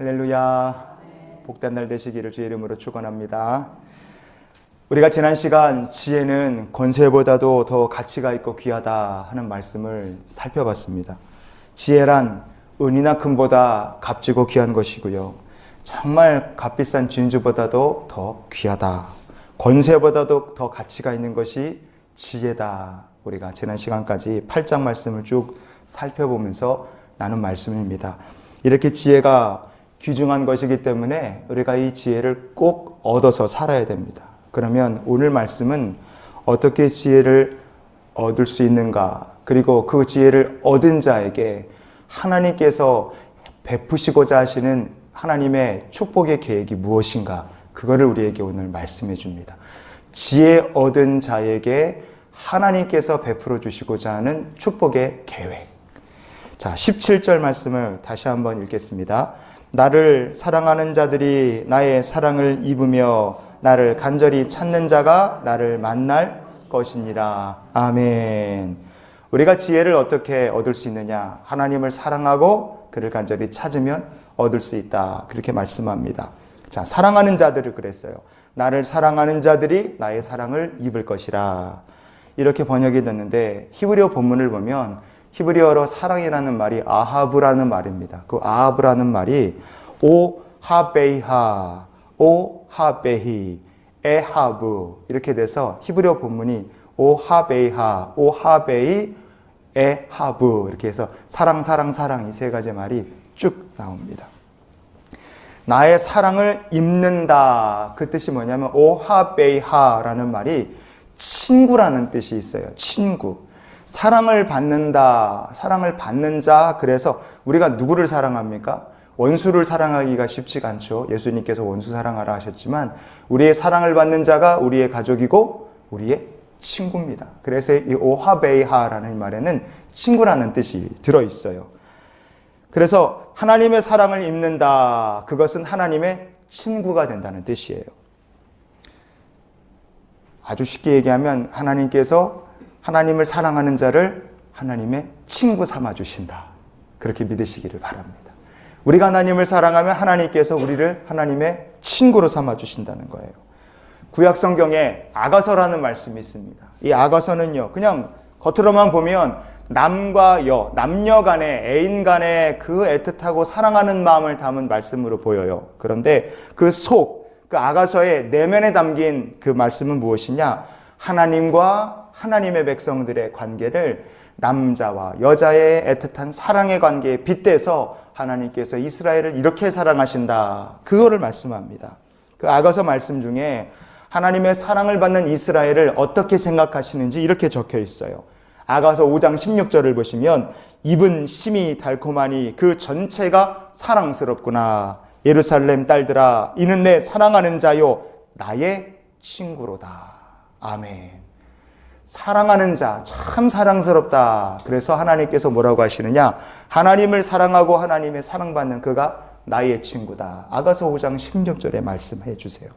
할렐루야. 복된 날 되시기를 주의 이름으로 축원합니다. 우리가 지난 시간 지혜는 권세보다도 더 가치가 있고 귀하다 하는 말씀을 살펴봤습니다. 지혜란 은이나 금보다 값지고 귀한 것이고요. 정말 값비싼 진주보다도 더 귀하다. 권세보다도 더 가치가 있는 것이 지혜다. 우리가 지난 시간까지 8장 말씀을 쭉 살펴보면서 나눈 말씀입니다. 이렇게 지혜가 귀중한 것이기 때문에 우리가 이 지혜를 꼭 얻어서 살아야 됩니다. 그러면 오늘 말씀은 어떻게 지혜를 얻을 수 있는가, 그리고 그 지혜를 얻은 자에게 하나님께서 베푸시고자 하시는 하나님의 축복의 계획이 무엇인가, 그거를 우리에게 오늘 말씀해 줍니다. 지혜 얻은 자에게 하나님께서 베풀어 주시고자 하는 축복의 계획. 자, 17절 말씀을 다시 한번 읽겠습니다. 나를 사랑하는 자들이 나의 사랑을 입으며 나를 간절히 찾는 자가 나를 만날 것이니라. 아멘. 우리가 지혜를 어떻게 얻을 수 있느냐? 하나님을 사랑하고 그를 간절히 찾으면 얻을 수 있다. 그렇게 말씀합니다. 자, 사랑하는 자들을 그랬어요. 나를 사랑하는 자들이 나의 사랑을 입을 것이라. 이렇게 번역이 됐는데 히브리어 본문을 보면 히브리어로 사랑이라는 말이 아하브라는 말입니다. 그 아하브라는 말이 오하베이하, 오하베히, 에하브 이렇게 돼서 히브리어 본문이 오하베이하, 오하베이, 에하브 이렇게 해서 사랑 이 세 가지 말이 쭉 나옵니다. 나의 사랑을 입는다. 그 뜻이 뭐냐면 오하베이하라는 말이 친구라는 뜻이 있어요. 친구. 사랑을 받는다. 사랑을 받는 자. 그래서 우리가 누구를 사랑합니까? 원수를 사랑하기가 쉽지가 않죠. 예수님께서 원수 사랑하라 하셨지만 우리의 사랑을 받는 자가 우리의 가족이고 우리의 친구입니다. 그래서 이 오하베이하라는 말에는 친구라는 뜻이 들어있어요. 그래서 하나님의 사랑을 입는다. 그것은 하나님의 친구가 된다는 뜻이에요. 아주 쉽게 얘기하면 하나님께서 하나님을 사랑하는 자를 하나님의 친구 삼아 주신다. 그렇게 믿으시기를 바랍니다. 우리가 하나님을 사랑하면 하나님께서 우리를 하나님의 친구로 삼아 주신다는 거예요. 구약 성경에 아가서라는 말씀이 있습니다. 이 아가서는요, 그냥 겉으로만 보면 남과 여, 남녀 간의, 애인 간의 그 애틋하고 사랑하는 마음을 담은 말씀으로 보여요. 그런데 그 아가서의 내면에 담긴 그 말씀은 무엇이냐? 하나님과 하나님의 백성들의 관계를 남자와 여자의 애틋한 사랑의 관계에 빗대서 하나님께서 이스라엘을 이렇게 사랑하신다. 그거를 말씀합니다. 그 아가서 말씀 중에 하나님의 사랑을 받는 이스라엘을 어떻게 생각하시는지 이렇게 적혀 있어요. 아가서 5장 16절을 보시면 입은 심이 달콤하니 그 전체가 사랑스럽구나. 예루살렘 딸들아, 이는 내 사랑하는 자요 나의 친구로다. 아멘. 사랑하는 자, 참 사랑스럽다. 그래서 하나님께서 뭐라고 하시느냐? 하나님을 사랑하고 하나님의 사랑받는 그가 나의 친구다. 아가서 5장 16절에 말씀해 주세요.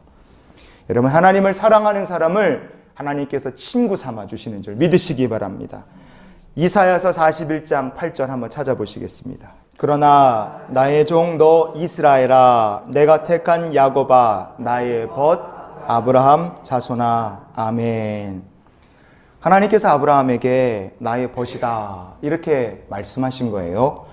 여러분, 하나님을 사랑하는 사람을 하나님께서 친구 삼아 주시는 줄 믿으시기 바랍니다. 이사야서 41장 8절 한번 찾아보시겠습니다. 그러나 나의 종 너 이스라엘아, 내가 택한 야곱아, 나의 벗 아브라함 자손아. 아멘. 하나님께서 아브라함에게 나의 벗이다 이렇게 말씀하신 거예요.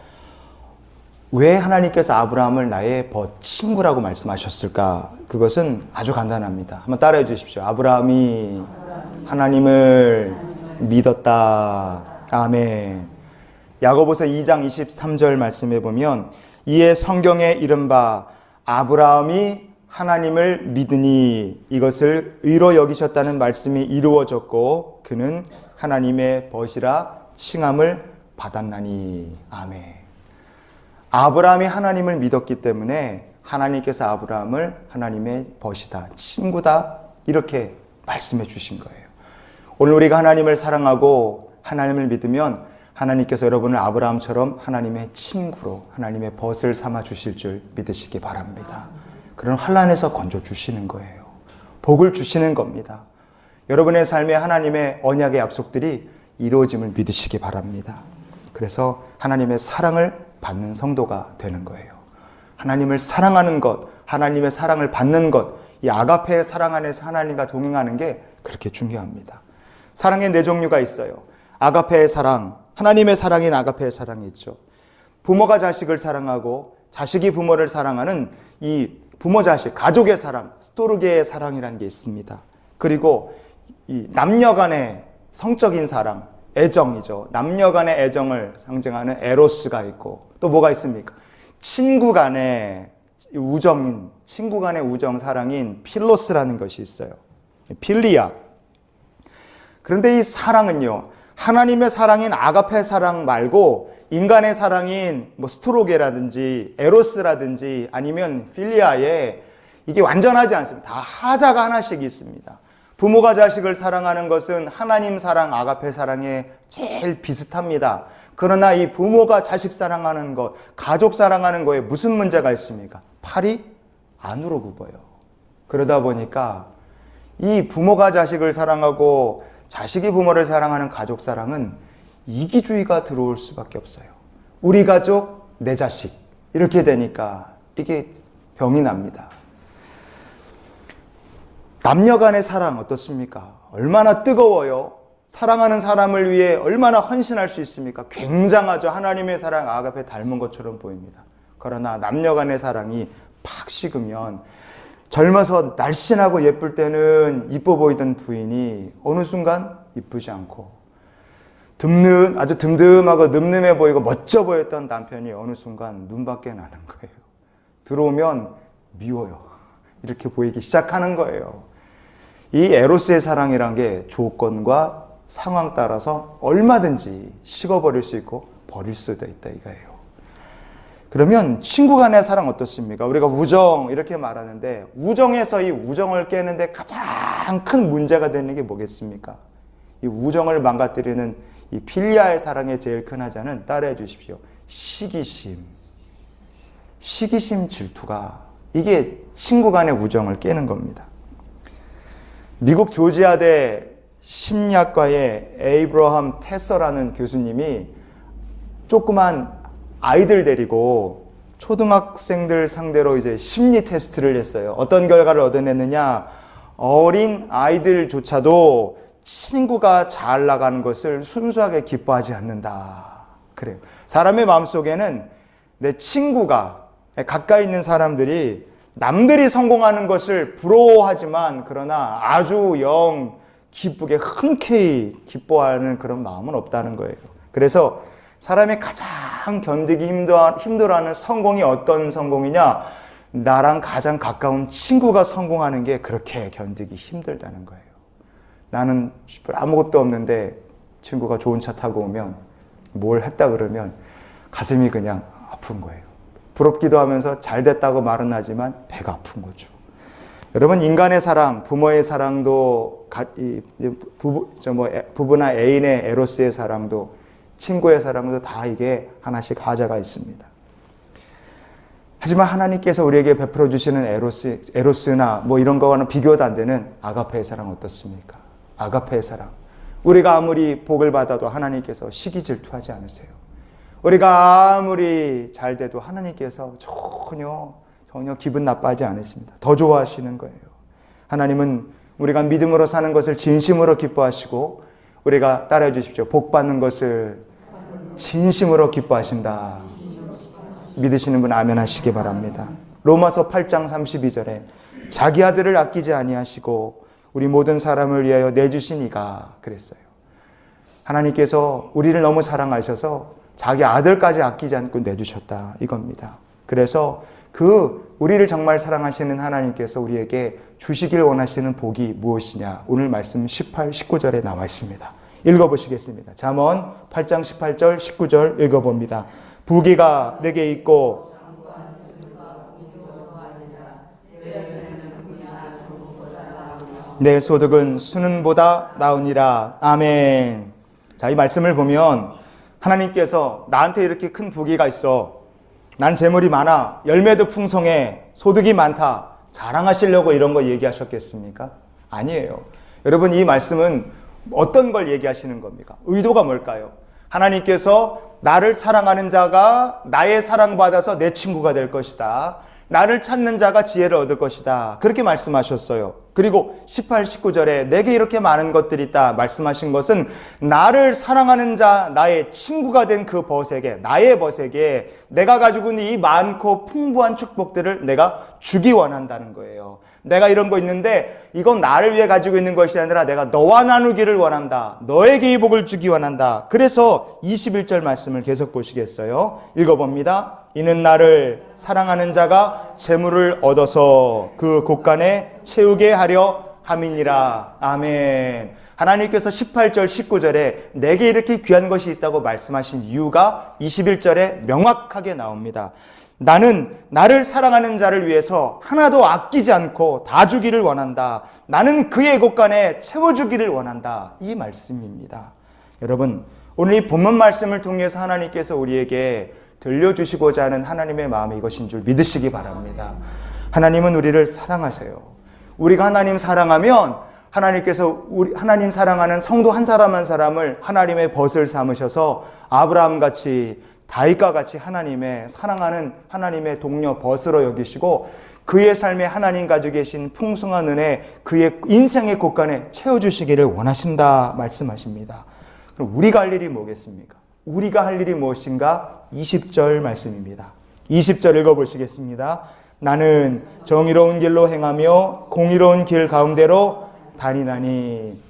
왜 하나님께서 아브라함을 나의 벗, 친구라고 말씀하셨을까? 그것은 아주 간단합니다. 한번 따라해 주십시오. 아브라함이 하나님을 믿었다. 아멘. 야고보서 2장 23절 말씀해 보면 이에 성경에 이른바 아브라함이 하나님을 믿으니 이것을 의로 여기셨다는 말씀이 이루어졌고 그는 하나님의 벗이라 칭함을 받았나니. 아멘. 아브라함이 하나님을 믿었기 때문에 하나님께서 아브라함을 하나님의 벗이다, 친구다 이렇게 말씀해 주신 거예요. 오늘 우리가 하나님을 사랑하고 하나님을 믿으면 하나님께서 여러분을 아브라함처럼 하나님의 친구로 하나님의 벗을 삼아 주실 줄 믿으시기 바랍니다. 그런 환난에서 건져 주시는 거예요. 복을 주시는 겁니다. 여러분의 삶에 하나님의 언약의 약속들이 이루어짐을 믿으시기 바랍니다. 그래서 하나님의 사랑을 받는 성도가 되는 거예요. 하나님을 사랑하는 것, 하나님의 사랑을 받는 것, 이 아가페의 사랑 안에서 하나님과 동행하는 게 그렇게 중요합니다. 사랑의 네 종류가 있어요. 아가페의 사랑, 하나님의 사랑인 아가페의 사랑이 있죠. 부모가 자식을 사랑하고 자식이 부모를 사랑하는 이 부모 자식, 가족의 사랑, 스토르게의 사랑이라는 게 있습니다. 그리고 이 남녀 간의 성적인 사랑, 애정이죠. 남녀 간의 애정을 상징하는 에로스가 있고, 또 뭐가 있습니까? 친구 간의 우정인, 친구 간의 우정 사랑인 필로스라는 것이 있어요. 필리아. 그런데 이 사랑은요, 하나님의 사랑인 아가페 사랑 말고 인간의 사랑인 뭐 스토로게라든지 에로스라든지 아니면 필리아에 이게 완전하지 않습니다. 다 하자가 하나씩 있습니다. 부모가 자식을 사랑하는 것은 하나님 사랑, 아가페 사랑에 제일 비슷합니다. 그러나 이 부모가 자식 사랑하는 것, 가족 사랑하는 거에 무슨 문제가 있습니까? 팔이 안으로 굽어요. 그러다 보니까 이 부모가 자식을 사랑하고 자식이 부모를 사랑하는 가족 사랑은 이기주의가 들어올 수밖에 없어요. 우리 가족, 내 자식 이렇게 되니까 이게 병이 납니다. 남녀 간의 사랑 어떻습니까? 얼마나 뜨거워요. 사랑하는 사람을 위해 얼마나 헌신할 수 있습니까? 굉장하죠. 하나님의 사랑 아가페 닮은 것처럼 보입니다. 그러나 남녀 간의 사랑이 팍 식으면 젊어서 날씬하고 예쁠 때는 이뻐 보이던 부인이 어느 순간 이쁘지 않고 아주 듬듬하고 늠름해 보이고 멋져 보였던 남편이 어느 순간 눈밖에 나는 거예요. 들어오면 미워요. 이렇게 보이기 시작하는 거예요. 이 에로스의 사랑이란 게 조건과 상황 따라서 얼마든지 식어버릴 수 있고 버릴 수도 있다 이거예요. 그러면 친구 간의 사랑 어떻습니까? 우리가 우정 이렇게 말하는데 우정에서 이 우정을 깨는데 가장 큰 문제가 되는 게 뭐겠습니까? 이 우정을 망가뜨리는 이 필리아의 사랑의 제일 큰 하자는 따라해 주십시오. 시기심, 질투가 이게 친구 간의 우정을 깨는 겁니다. 미국 조지아대 심리학과의 에이브러함 테서라는 교수님이 조그만 아이들 데리고 초등학생들 상대로 이제 심리 테스트를 했어요. 어떤 결과를 얻어냈느냐? 어린 아이들조차도 친구가 잘 나가는 것을 순수하게 기뻐하지 않는다. 그래요. 사람의 마음속에는 내 친구가 가까이 있는 사람들이 남들이 성공하는 것을 부러워하지만 그러나 아주 영 기쁘게 흔쾌히 기뻐하는 그런 마음은 없다는 거예요. 그래서 사람이 가장 견디기 힘들어하는 성공이 어떤 성공이냐? 나랑 가장 가까운 친구가 성공하는 게 그렇게 견디기 힘들다는 거예요. 나는 아무것도 없는데 친구가 좋은 차 타고 오면 뭘 했다 그러면 가슴이 그냥 아픈 거예요. 부럽기도 하면서 잘 됐다고 말은 하지만 배가 아픈 거죠. 여러분, 인간의 사랑, 부모의 사랑도 부부나 애인의 에로스의 사랑도 친구의 사랑도 다 이게 하나씩 하자가 있습니다. 하지만 하나님께서 우리에게 베풀어 주시는 에로스나 뭐 이런 거와는 비교도 안 되는 아가페의 사랑 어떻습니까? 아가페의 사랑. 우리가 아무리 복을 받아도 하나님께서 시기 질투하지 않으세요. 우리가 아무리 잘 돼도 하나님께서 전혀 기분 나빠하지 않으십니다. 더 좋아하시는 거예요. 하나님은 우리가 믿음으로 사는 것을 진심으로 기뻐하시고 우리가 따라해 주십시오. 복 받는 것을 진심으로 기뻐하신다. 믿으시는 분 아멘 하시기 바랍니다. 로마서 8장 32절에 자기 아들을 아끼지 아니하시고 우리 모든 사람을 위하여 내주신 이가 그랬어요. 하나님께서 우리를 너무 사랑하셔서 자기 아들까지 아끼지 않고 내주셨다 이겁니다. 그래서 우리를 정말 사랑하시는 하나님께서 우리에게 주시길 원하시는 복이 무엇이냐? 오늘 말씀 18, 19절에 나와 있습니다. 읽어보시겠습니다. 잠언 8장 18절, 19절 읽어봅니다. 부귀가 내게 있고 내 소득은 수는보다 나으니라. 아멘. 자, 이 말씀을 보면 하나님께서 나한테 이렇게 큰 부귀가 있어. 난 재물이 많아. 열매도 풍성해. 소득이 많다. 자랑하시려고 이런 거 얘기하셨겠습니까? 아니에요. 여러분, 이 말씀은 어떤 걸 얘기하시는 겁니까? 의도가 뭘까요? 하나님께서 나를 사랑하는 자가 나의 사랑받아서 내 친구가 될 것이다. 나를 찾는 자가 지혜를 얻을 것이다. 그렇게 말씀하셨어요. 그리고 18, 19절에 내게 이렇게 많은 것들이 있다 말씀하신 것은 나를 사랑하는 자, 나의 친구가 된 그 벗에게, 나의 벗에게 내가 가지고 있는 이 많고 풍부한 축복들을 내가 주기 원한다는 거예요. 내가 이런 거 있는데 이건 나를 위해 가지고 있는 것이 아니라 내가 너와 나누기를 원한다. 너에게 이 복을 주기 원한다. 그래서 21절 말씀을 계속 보시겠어요? 읽어봅니다. 이는 나를 사랑하는 자가 재물을 얻어서 그 곳간에 채우게 하려 함이니라. 아멘. 하나님께서 18절 19절에 내게 이렇게 귀한 것이 있다고 말씀하신 이유가 21절에 명확하게 나옵니다. 나는 나를 사랑하는 자를 위해서 하나도 아끼지 않고 다 주기를 원한다. 나는 그의 곳간에 채워주기를 원한다. 이 말씀입니다. 여러분, 오늘 이 본문 말씀을 통해서 하나님께서 우리에게 들려주시고자 하는 하나님의 마음이 이것인 줄 믿으시기 바랍니다. 하나님은 우리를 사랑하세요. 우리가 하나님 사랑하면 하나님께서 하나님 사랑하는 성도 한 사람 한 사람을 하나님의 벗을 삼으셔서 아브라함같이 다윗과 같이 하나님의 사랑하는 하나님의 동료 벗으로 여기시고 그의 삶에 하나님 가지고 계신 풍성한 은혜 그의 인생의 곳간에 채워주시기를 원하신다 말씀하십니다. 그럼 우리가 할 일이 뭐겠습니까? 우리가 할 일이 무엇인가? 20절 말씀입니다. 20절 읽어보시겠습니다. 나는 정의로운 길로 행하며 공의로운 길 가운데로 다니나니.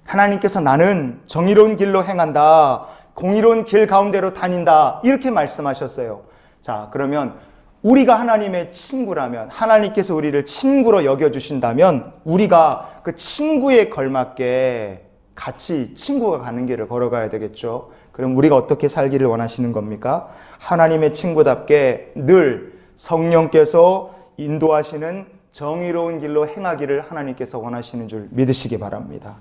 하나님께서 나는 정의로운 길로 행한다. 공의로운 길 가운데로 다닌다. 이렇게 말씀하셨어요. 자, 그러면 우리가 하나님의 친구라면, 하나님께서 우리를 친구로 여겨주신다면 우리가 그 친구에 걸맞게 같이 친구가 가는 길을 걸어가야 되겠죠. 그럼 우리가 어떻게 살기를 원하시는 겁니까? 하나님의 친구답게 늘 성령께서 인도하시는 정의로운 길로 행하기를 하나님께서 원하시는 줄 믿으시기 바랍니다.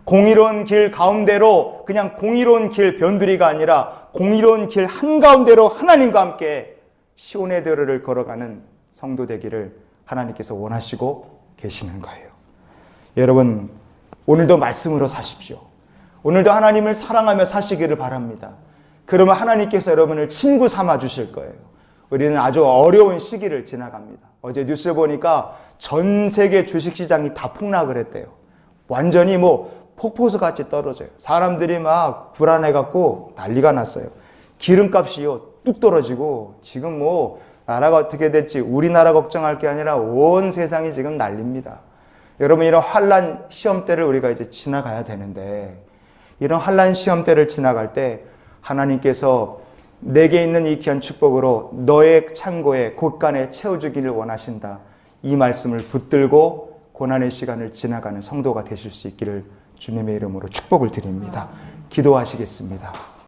공의로운 길 가운데로, 그냥 공의로운 길 변두리가 아니라 공의로운 길 한가운데로 하나님과 함께 시온의 도로를 걸어가는 성도 되기를 하나님께서 원하시고 계시는 거예요. 여러분, 오늘도 말씀으로 사십시오. 오늘도 하나님을 사랑하며 사시기를 바랍니다. 그러면 하나님께서 여러분을 친구 삼아 주실 거예요. 우리는 아주 어려운 시기를 지나갑니다. 어제 뉴스 보니까 전 세계 주식시장이 다 폭락을 했대요. 완전히 폭포수같이 떨어져요. 사람들이 막 불안해갖고 난리가 났어요. 기름값이요 뚝 떨어지고 지금 나라가 어떻게 될지 우리나라 걱정할 게 아니라 온 세상이 지금 난립니다. 여러분, 이런 환난 시험 때를 우리가 이제 지나가야 되는데, 이런 환난 시험 때를 지나갈 때 하나님께서 내게 있는 이 귀한 축복으로 너의 창고에 곳간에 채워주기를 원하신다. 이 말씀을 붙들고 고난의 시간을 지나가는 성도가 되실 수 있기를 주님의 이름으로 축복을 드립니다. 기도하시겠습니다.